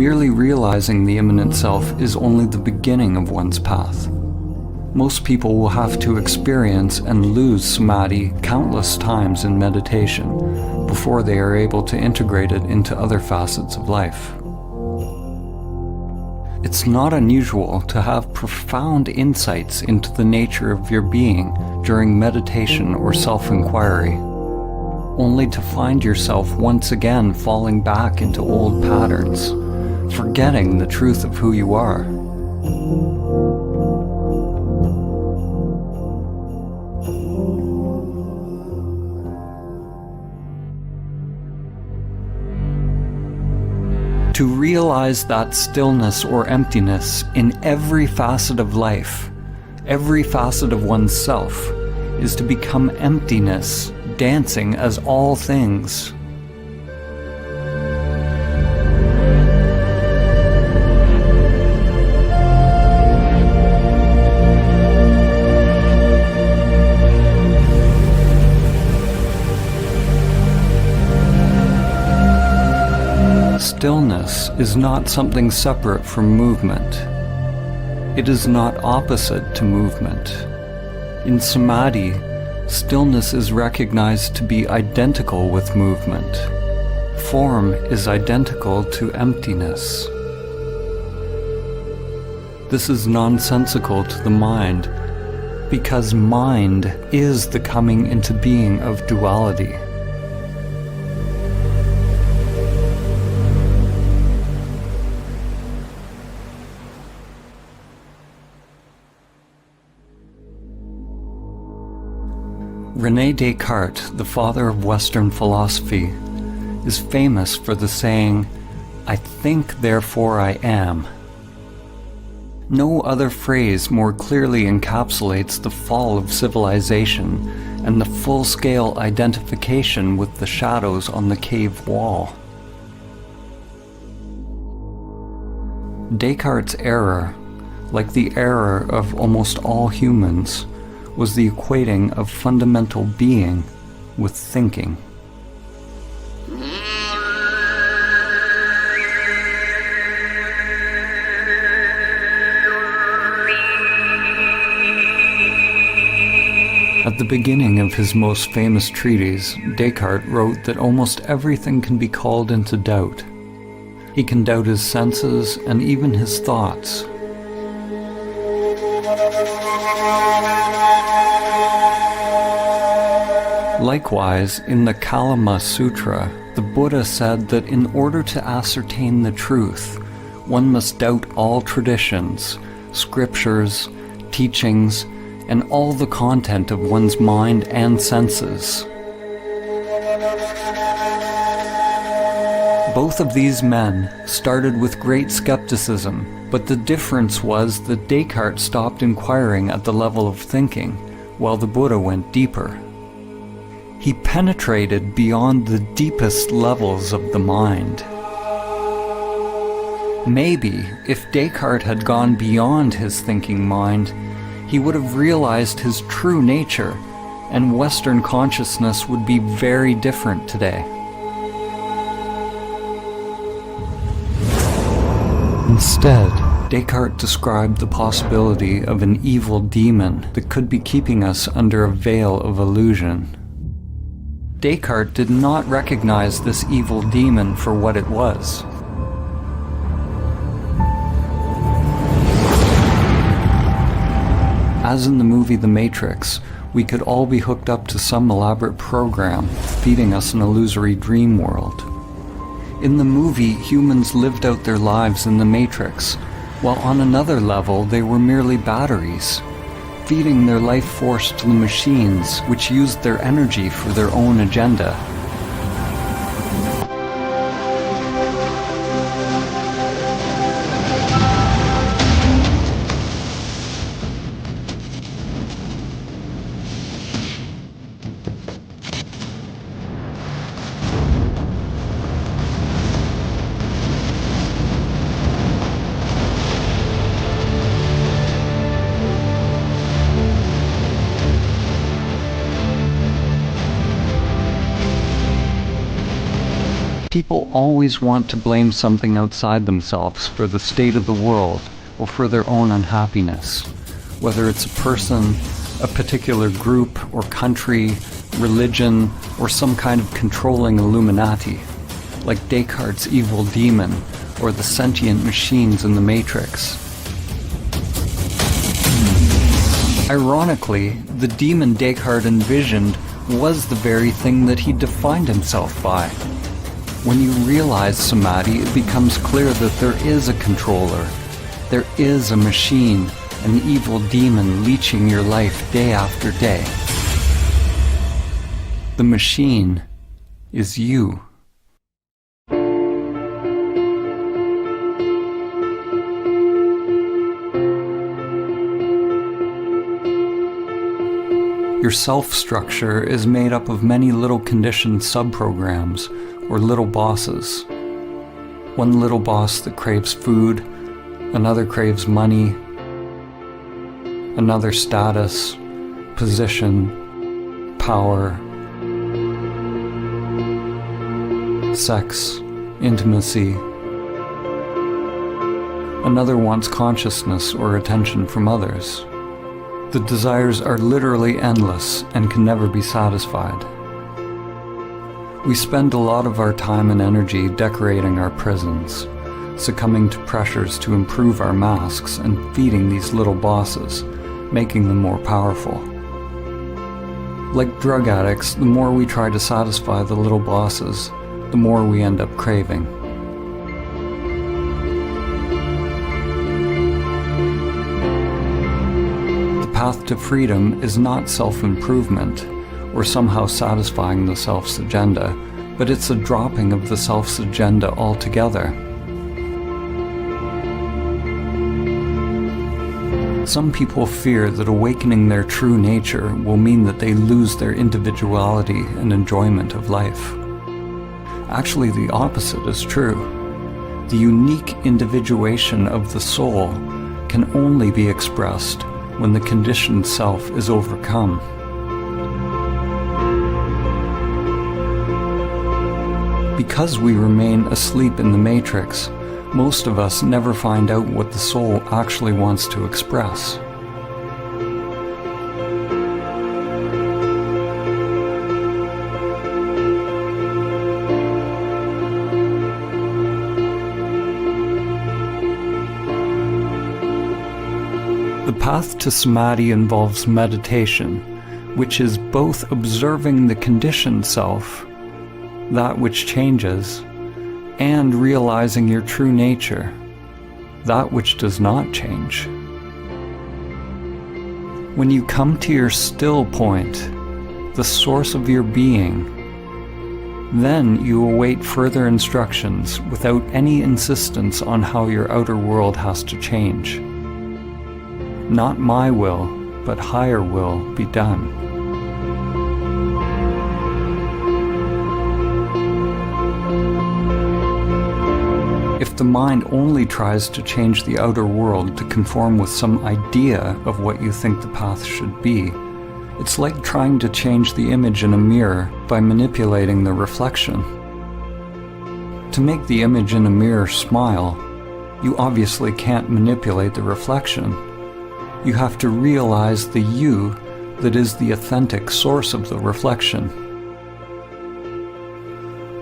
merely realizing the immanent self is only the beginning of one's path. Most people will have to experience and lose Samadhi countless times in meditation before they are able to integrate it into other facets of life. It's not unusual to have profound insights into the nature of your being during meditation or self-inquiry, only to find yourself once again falling back into old patterns, forgetting the truth of who you are. To realize that stillness or emptiness in every facet of life, every facet of one's self, is to become emptiness, dancing as all things. Stillness is not something separate from movement. It is not opposite to movement. In Samadhi, stillness is recognized to be identical with movement. Form is identical to emptiness. This is nonsensical to the mind, because mind is the coming into being of duality. René Descartes, the father of Western philosophy, is famous for the saying, "I think, therefore I am." No other phrase more clearly encapsulates the fall of civilization and the full-scale identification with the shadows on the cave wall. Descartes' error, like the error of almost all humans, was the equating of fundamental being with thinking. At the beginning of his most famous treatise, Descartes wrote that almost everything can be called into doubt. He can doubt his senses and even his thoughts. Likewise, in the Kalama Sutra, the Buddha said that in order to ascertain the truth, one must doubt all traditions, scriptures, teachings, and all the content of one's mind and senses. Both of these men started with great skepticism, but the difference was that Descartes stopped inquiring at the level of thinking, while the Buddha went deeper. He penetrated beyond the deepest levels of the mind. Maybe, if Descartes had gone beyond his thinking mind, he would have realized his true nature, and Western consciousness would be very different today. Instead, Descartes described the possibility of an evil demon that could be keeping us under a veil of illusion. Descartes did not recognize this evil demon for what it was. As in the movie The Matrix, we could all be hooked up to some elaborate program feeding us an illusory dream world. In the movie, humans lived out their lives in the Matrix, while on another level they were merely batteries, feeding their life force to the machines which used their energy for their own agenda. People always want to blame something outside themselves for the state of the world or for their own unhappiness, whether it's a person, a particular group or country, religion, or some kind of controlling Illuminati, like Descartes' evil demon or the sentient machines in the Matrix. Ironically, the demon Descartes envisioned was the very thing that he defined himself by. When you realize Samadhi, it becomes clear that there is a controller. There is a machine, an evil demon leeching your life day after day. The machine is you. Your self-structure is made up of many little conditioned subprograms, or little bosses. One little boss that craves food, another craves money, another status, position, power, sex, intimacy. Another wants consciousness or attention from others. The desires are literally endless and can never be satisfied. We spend a lot of our time and energy decorating our prisons, succumbing to pressures to improve our masks and feeding these little bosses, making them more powerful. Like drug addicts, the more we try to satisfy the little bosses, the more we end up craving. The path to freedom is not self-improvement, or somehow satisfying the self's agenda, but it's a dropping of the self's agenda altogether. Some people fear that awakening their true nature will mean that they lose their individuality and enjoyment of life. Actually, the opposite is true. The unique individuation of the soul can only be expressed when the conditioned self is overcome. Because we remain asleep in the matrix, most of us never find out what the soul actually wants to express. The path to Samadhi involves meditation, which is both observing the conditioned self, that which changes, and realizing your true nature, that which does not change. When you come to your still point, the source of your being, then you await further instructions without any insistence on how your outer world has to change. Not my will, but higher will be done. If the mind only tries to change the outer world to conform with some idea of what you think the path should be, it's like trying to change the image in a mirror by manipulating the reflection. To make the image in a mirror smile, you obviously can't manipulate the reflection. You have to realize the you that is the authentic source of the reflection.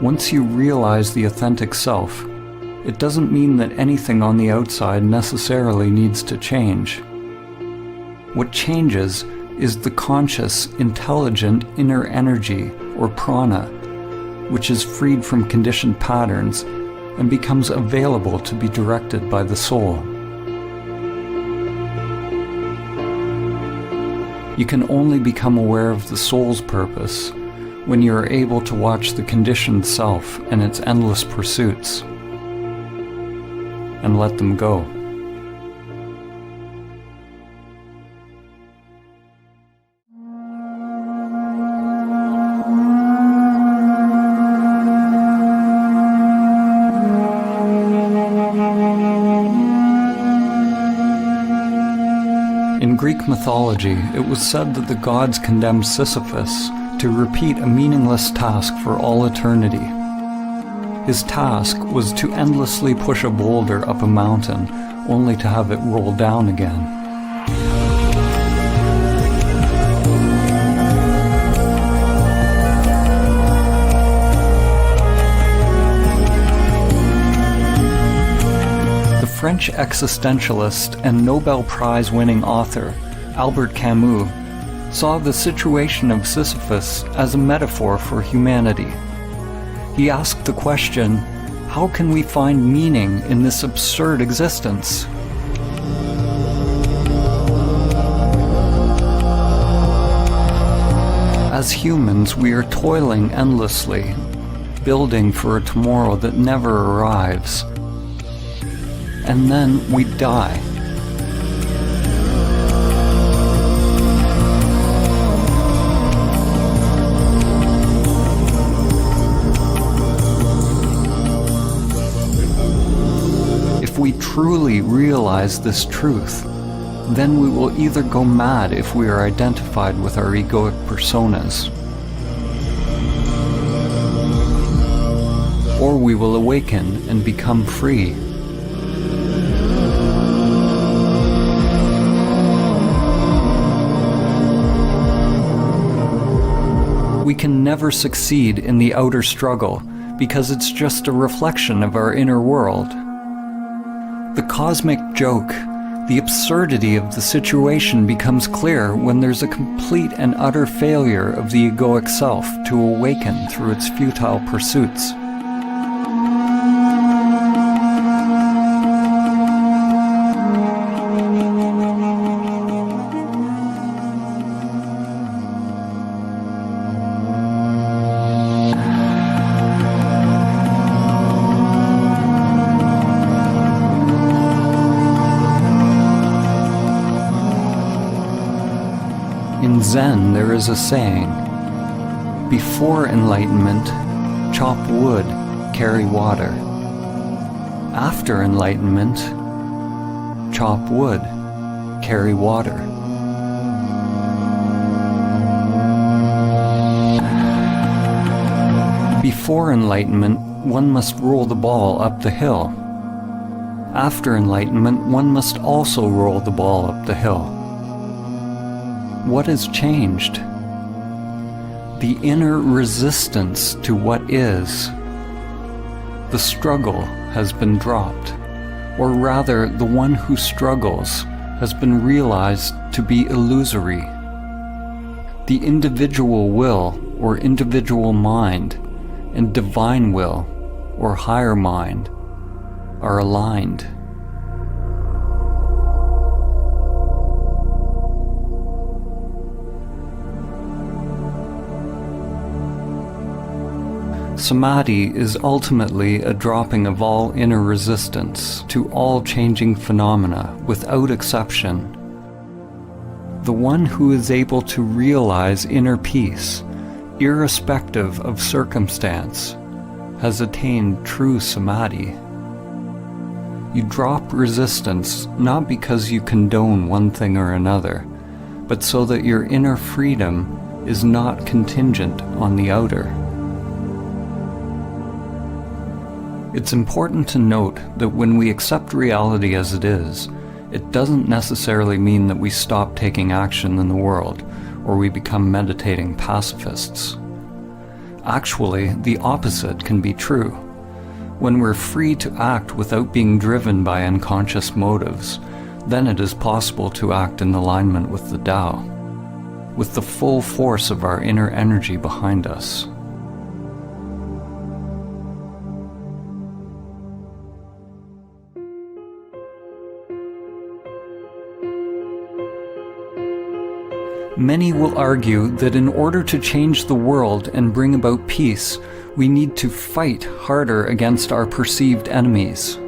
Once you realize the authentic self, it doesn't mean that anything on the outside necessarily needs to change. What changes is the conscious, intelligent inner energy, or prana, which is freed from conditioned patterns and becomes available to be directed by the soul. You can only become aware of the soul's purpose when you are able to watch the conditioned self and its endless pursuits, and let them go. In Greek mythology, it was said that the gods condemned Sisyphus to repeat a meaningless task for all eternity. His task was to endlessly push a boulder up a mountain, only to have it roll down again. French existentialist and Nobel Prize-winning author Albert Camus saw the situation of Sisyphus as a metaphor for humanity. He asked the question, how can we find meaning in this absurd existence? As humans, we are toiling endlessly, building for a tomorrow that never arrives. And then we die. If we truly realize this truth, then we will either go mad if we are identified with our egoic personas, or we will awaken and become free. We can never succeed in the outer struggle because it's just a reflection of our inner world. The cosmic joke, the absurdity of the situation becomes clear when there's a complete and utter failure of the egoic self to awaken through its futile pursuits. In Zen, there is a saying, before enlightenment, chop wood, carry water. After enlightenment, chop wood, carry water. Before enlightenment, one must roll the ball up the hill. After enlightenment, one must also roll the ball up the hill. What has changed? The inner resistance to what is. The struggle has been dropped, or rather, the one who struggles has been realized to be illusory. The individual will, or individual mind, and divine will, or higher mind, are aligned. Samadhi is ultimately a dropping of all inner resistance to all changing phenomena without exception. The one who is able to realize inner peace, irrespective of circumstance, has attained true Samadhi. You drop resistance not because you condone one thing or another, but so that your inner freedom is not contingent on the outer. It's important to note that when we accept reality as it is, it doesn't necessarily mean that we stop taking action in the world, or we become meditating pacifists. Actually, the opposite can be true. When we're free to act without being driven by unconscious motives, then it is possible to act in alignment with the Tao, with the full force of our inner energy behind us. Many will argue that in order to change the world and bring about peace, we need to fight harder against our perceived enemies.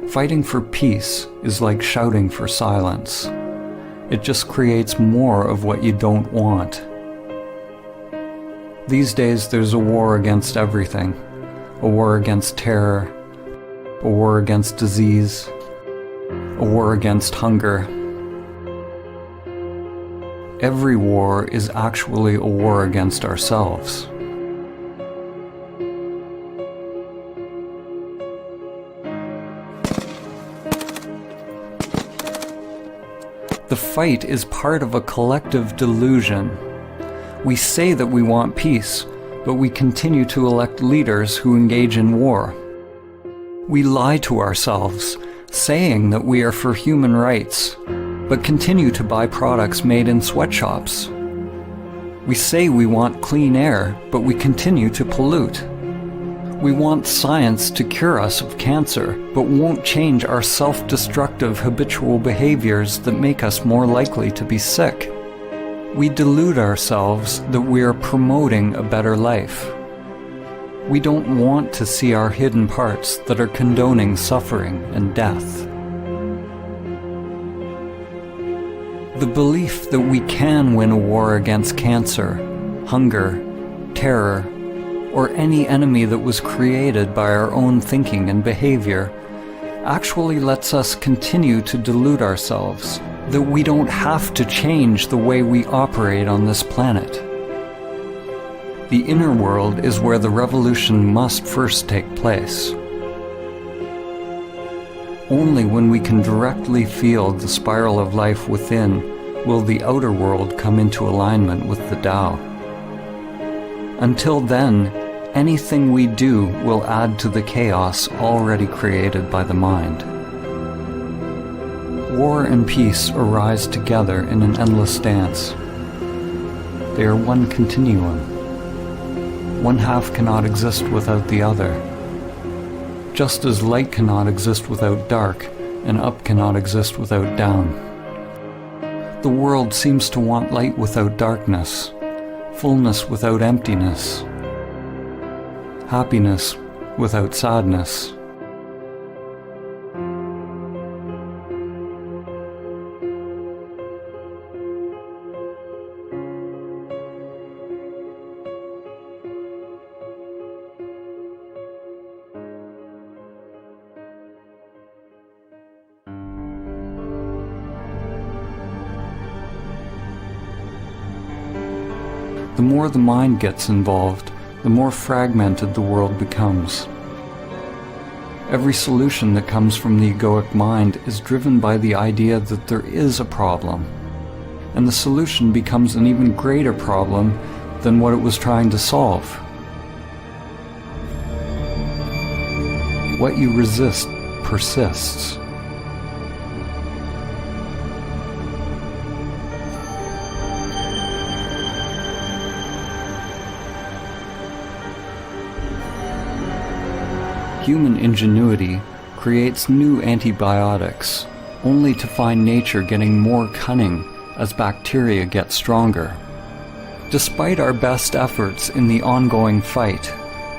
Fighting for peace is like shouting for silence. It just creates more of what you don't want. These days there's a war against everything. A war against terror, a war against disease, a war against hunger. Every war is actually a war against ourselves. The fight is part of a collective delusion. We say that we want peace, but we continue to elect leaders who engage in war. We lie to ourselves, saying that we are for human rights, but continue to buy products made in sweatshops. We say we want clean air, but we continue to pollute. We want science to cure us of cancer, but won't change our self-destructive habitual behaviors that make us more likely to be sick. We delude ourselves that we are promoting a better life. We don't want to see our hidden parts that are condoning suffering and death. The belief that we can win a war against cancer, hunger, terror, or any enemy that was created by our own thinking and behavior actually lets us continue to delude ourselves that we don't have to change the way we operate on this planet. The inner world is where the revolution must first take place. Only when we can directly feel the spiral of life within will the outer world come into alignment with the Tao. Until then, anything we do will add to the chaos already created by the mind. War and peace arise together in an endless dance. They are one continuum. One half cannot exist without the other. Just as light cannot exist without dark, and up cannot exist without down. The world seems to want light without darkness, fullness without emptiness, happiness without sadness. The more the mind gets involved, the more fragmented the world becomes. Every solution that comes from the egoic mind is driven by the idea that there is a problem, and the solution becomes an even greater problem than what it was trying to solve. What you resist persists. Human ingenuity creates new antibiotics, only to find nature getting more cunning as bacteria get stronger. Despite our best efforts in the ongoing fight,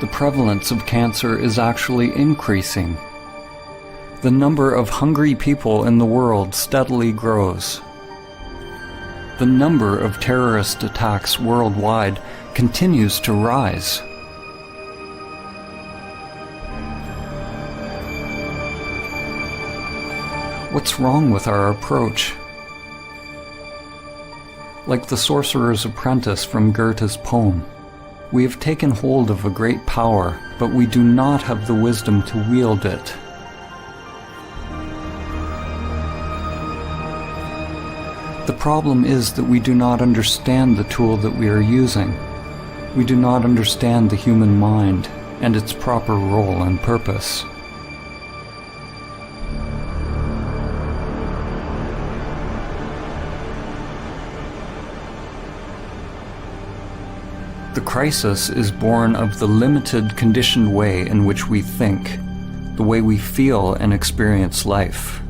the prevalence of cancer is actually increasing. The number of hungry people in the world steadily grows. The number of terrorist attacks worldwide continues to rise. What's wrong with our approach? Like the sorcerer's apprentice from Goethe's poem, we have taken hold of a great power, but we do not have the wisdom to wield it. The problem is that we do not understand the tool that we are using. We do not understand the human mind and its proper role and purpose. The crisis is born of the limited, conditioned way in which we think, the way we feel and experience life.